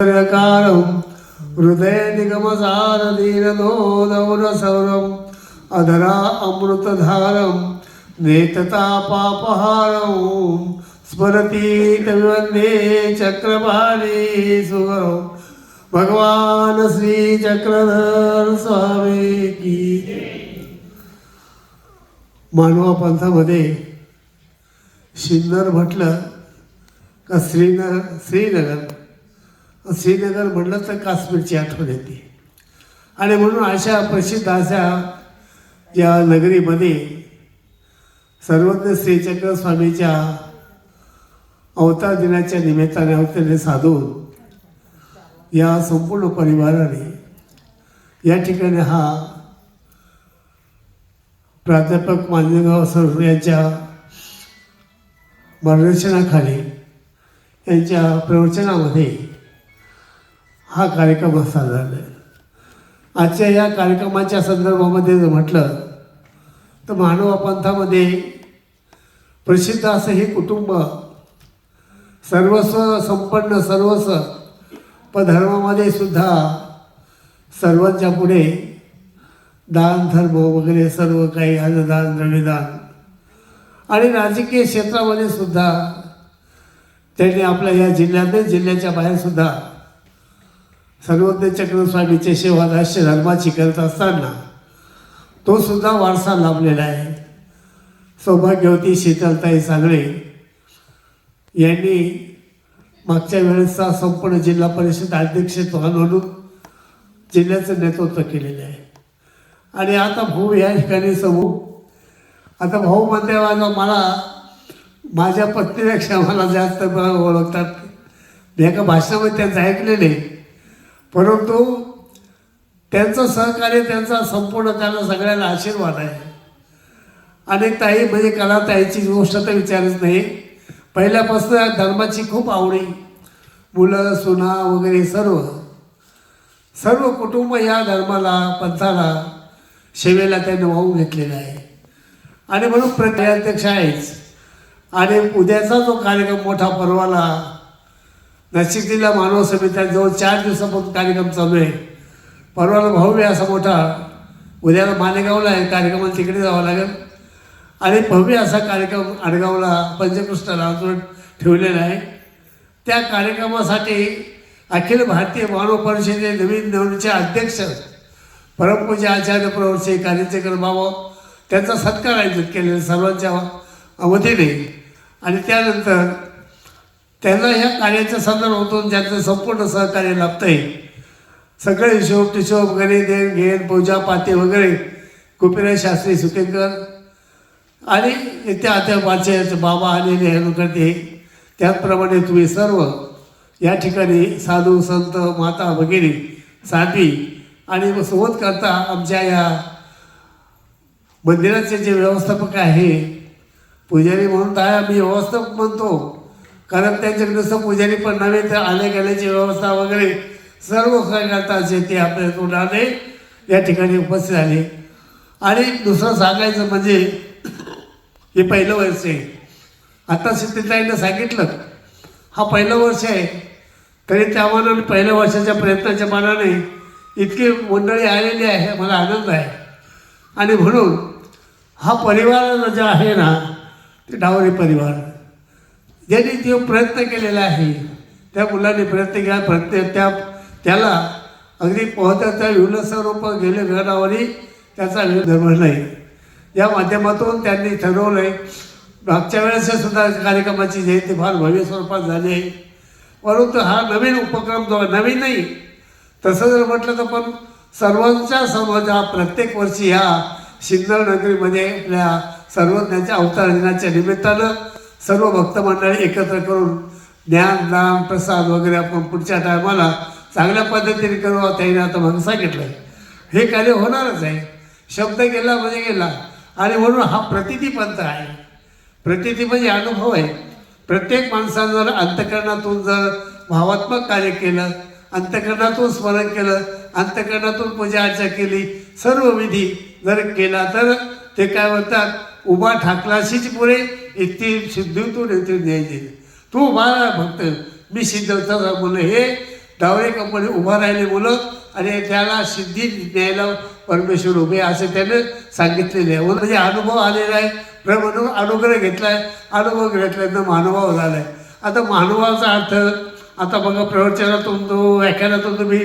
कारणं हृदय निगमसार दीनदोदौरसौरं अधरा अमृतधारं नेततापापहारं स्मरति तविवन्दे चक्रपाणी सुगरं भगवान श्री चक्रधर स्वामी की मानवा पंथामध्ये सिन्नर म्हटलं का श्रीनगर म्हटलं तर काश्मीरची आठवण येते. आणि म्हणून अशा प्रसिद्ध अशा या नगरीमध्ये सर्वज्ञ श्रीचक्र स्वामीच्या अवतार दिनाच्या निमित्ताने अवतरले साधून या संपूर्ण परिवाराने या ठिकाणी हा प्राध्यापक मांजरेगाव सर यांच्या मार्गदर्शनाखाली यांच्या प्रवचनामध्ये हा कार्यक्रम साजरा झाला. आजच्या या कार्यक्रमाच्या संदर्भामध्ये जर म्हटलं तर मानवा पंथामध्ये प्रसिद्ध असं हे कुटुंब सर्वस्व संपन्न सर्वस्व धर्मामध्ये सुद्धा सर्वांच्या पुढे दान धर्म वगैरे सर्व काही अन्नदान द्रव्यदान आणि राजकीय क्षेत्रामध्ये सुद्धा त्यांनी आपल्या या जिल्ह्याच्या बाहेर सुद्धा सर्वज्ञ चक्र स्वामीचे सेवा राष्ट्रीय धर्माची करत असताना तो सुद्धा वारसा लाभलेला आहे. सौभाग्यवती शीतलताई सांगळे यांनी मागच्या वेळेसचा संपूर्ण जिल्हा परिषद अध्यक्ष म्हणून जिल्ह्याचं नेतृत्व केलेलं आहे. आणि आता भाऊ या ठिकाणी समूह आता भाऊ म्हणते मला माझ्या पत्नीपेक्षा मला जास्त ओळखतात. मी एका भाषणामध्ये त्यांचं ऐकलेले, परंतु त्यांचं सहकार्य त्यांचा संपूर्ण त्यांना सगळ्यांना आशीर्वाद आहे. आणि ताई म्हणजे कलाताईची गोष्ट तर विचारच नाही. पहिल्यापासून या धर्माची खूप आवडी, मुलं सुना वगैरे सर्व कुटुंब या धर्माला पंथाला सेवेला त्यांनी वाहून घेतलेला आहे. आणि म्हणून प्रत्यक्ष आहेच. आणि उद्याचा जो कार्यक्रम मोठा परवाला नाशिक जिल्हा मानव समित्या जवळ 4 दिवसापासून कार्यक्रम चालू आहे. परवाला भव्य असा मोठा, उद्याला मालेगावला आहे कार्यक्रमाला, तिकडे जावं लागेल. आणि भव्य असा कार्यक्रम आडगावला पंचकृष्णाला ठेवलेला आहे. त्या कार्यक्रमासाठी अखिल भारतीय मानव परिषदे नवीन निवडणुकीचे अध्यक्ष परमपूज्य आचार्य प्रवर्षी कार्यचक्र बाबा त्यांचा सत्कार आयोजित केलेला सर्वांच्या वतीने. आणि त्यानंतर त्यांना ह्या कार्याच्या संदर्भातून ज्यांचं संपूर्ण सहकार्य लाभतं आहे. सगळे हिशोब टिशोब वगैरे देण घेण पूजा पाते वगैरे कुपेरा शास्त्री सुकेकर आणि त्या वाचे बाबा आलेले हे करते. त्याचप्रमाणे तुम्ही सर्व या ठिकाणी साधू संत माता वगैरे साध्वी आणि सोबत करता आमच्या या मंदिराचे जे व्यवस्थापक आहे, पुजारी म्हणून काय आम्ही व्यवस्थापक म्हणतो, कारण त्यांच्याकडे नुसतं पुजारी पण नव्हे तर आले गेल्याची व्यवस्था वगैरे सर्व करता जे ते आपल्या तोंडाने या ठिकाणी उपस्थित झाले. आणि दुसरं सांगायचं म्हणजे हे पहिलं वर्ष आहे. आता शीतलताईंना सांगितलं हा पहिलं वर्ष आहे, तरी त्या मानाने पहिल्या वर्षाच्या प्रयत्नाच्या मानाने इतकी मंडळी आलेली आहे, मला आनंद आहे. आणि म्हणून हा परिवार जो आहे ना ते डावरी परिवार ज्यांनी तो प्रयत्न केलेला आहे, त्या मुलांनी प्रयत्न केला, त्याला अगदी पोहत्याचा विलसरूप गेले घरावरी त्याचा धर्म नाही. या माध्यमातून त्यांनी ठरवलं आहे. मागच्या वेळेस सुद्धा कार्यक्रमाची जयंती फार भव्य स्वरूपात झाली आहे. परंतु हा नवीन उपक्रम जो नवीन नाही तसं जर म्हटलं तर पण सर्वांच्या समाजा प्रत्येक वर्षी ह्या सिन्नर नगरीमध्ये आपल्या सर्वज्ञाच्या अवतार दिनाच्या निमित्तानं सर्व भक्त मंडळी एकत्र करून ज्ञान दान प्रसाद वगैरे आपण पुढच्या टायमाला चांगल्या पद्धतीने करू. त्याने आता मग सांगितलं हे कार्य होणारच आहे. शब्द गेला म्हणजे गेला. आणि म्हणून हा प्रतिती पंथ आहे. प्रतिती म्हणजे अनुभव आहे. प्रत्येक माणसानं जर अंतःकरणातून जर भावात्मक कार्य केलं, अंतःकरणातून स्मरण केलं, अंतःकरणातून पूजा अर्चा केली, सर्व विधी जर केला तर ते काय म्हणतात, उभा ठाकलाशीच पुढे इतकी सिद्धीतून येथून द्यायची. तू मला फक्त मी सिद्धवता म्हणलं हे डावरे कंपनी उभा राहिले मुलं आणि त्याला सिद्धी न्यायला परमेश्वर उभे असे त्याने सांगितलेले आहे. म्हणजे अनुभव आलेला आहे, अनुग्रह घेतला आहे, अनुभव घेतल्यानंतर महानुभाव झाला आहे. आता महानुभावाचा अर्थ आता बघा, प्रवचनातून व्याख्यानातून तुम्ही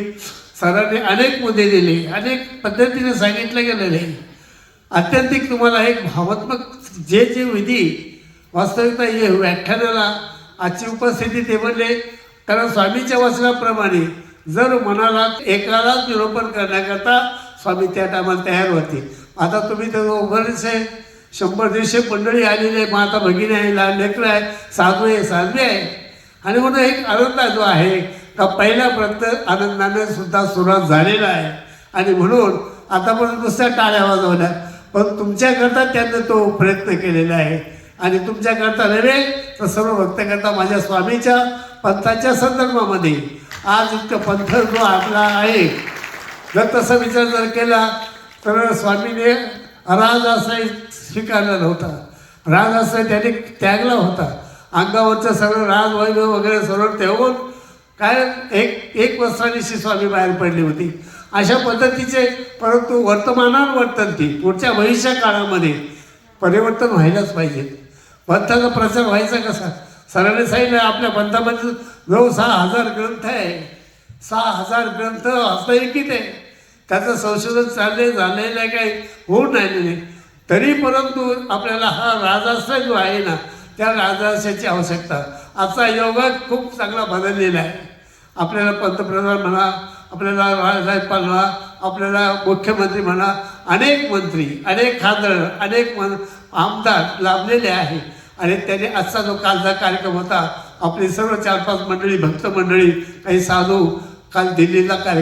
सरांनी अनेक मुद्दे दिले, अनेक पद्धतीने सांगितले गेलेले आहे. अत्यंतिक तुम्हाला एक भावात्मक जे जे विधी वास्तविकता हे व्याख्यानाला आजची उपस्थिती ते म्हणले, कारण स्वामीच्या वचनाप्रमाणे जर मनाला एकालाच निरूपण करण्याकरता स्वामी त्या टायमाला तयार होते. आता तुम्ही तर बरेचसे 100-150 मंडळी आलेली आहे, माता भगिनी आहे, लहान लेकरं आहे, साधू आहे, साध्वी आहे. आणि म्हणून एक आनंद जो आहे का पहिल्यापर्यंत आनंदाने सुद्धा सुरुवात झालेला आहे. आणि म्हणून आतापर्यंत नुसत्या टाळ्या वाजवल्या, पण तुमच्याकरता त्यांनी तो प्रयत्न केलेला आहे. आणि तुमच्याकरता नव्हे तर सर्व भक्ताकरता माझ्या स्वामीच्या पंथाच्या संदर्भामध्ये आज इतकं पंथ जो आपला आहे, जर तसा विचार जर केला तर स्वामीने राजआश्रय स्वीकारला नव्हता, राजआश्रय त्याने त्यागला होता. अंगावरचं सगळं राजवैभव वगैरे सर्व ठेवून काय एक वस्त्रानिशी स्वामी बाहेर पडली होती. अशा पद्धतीचे, परंतु वर्तमानावर वर्तनती पुढच्या भविष्य काळामध्ये परिवर्तन व्हायलाच पाहिजे. पंथाचा प्रचार व्हायचा कसा? सरांनी सांगितलं आपल्या पंथामध्ये जवळ 6,000 ग्रंथ आहे. 6,000 ग्रंथ हस्तलिखित आहे. त्याचं संशोधन झालेलं आहे, काही होऊन राहिलेलं नाही. तरी परंतु आपल्याला हा राजाश्रय जो आहे ना, त्या राजाश्रयाची आवश्यकता. आजचा योग खूप चांगला बदललेला आहे. आपल्याला पंतप्रधान म्हणा, आपल्याला राज्यपाल म्हणा, आपल्याला मुख्यमंत्री म्हणा, अनेक मंत्री, अनेक खासदार, अनेक आमदार लाभलेले आहे. आणि त्याने आजचा जो कालचा कार्यक्रम होता, आपली सर्व 4-5 मंडळी, भक्त मंडळी, काही साधू काल दिल्लीला कार्यक्रम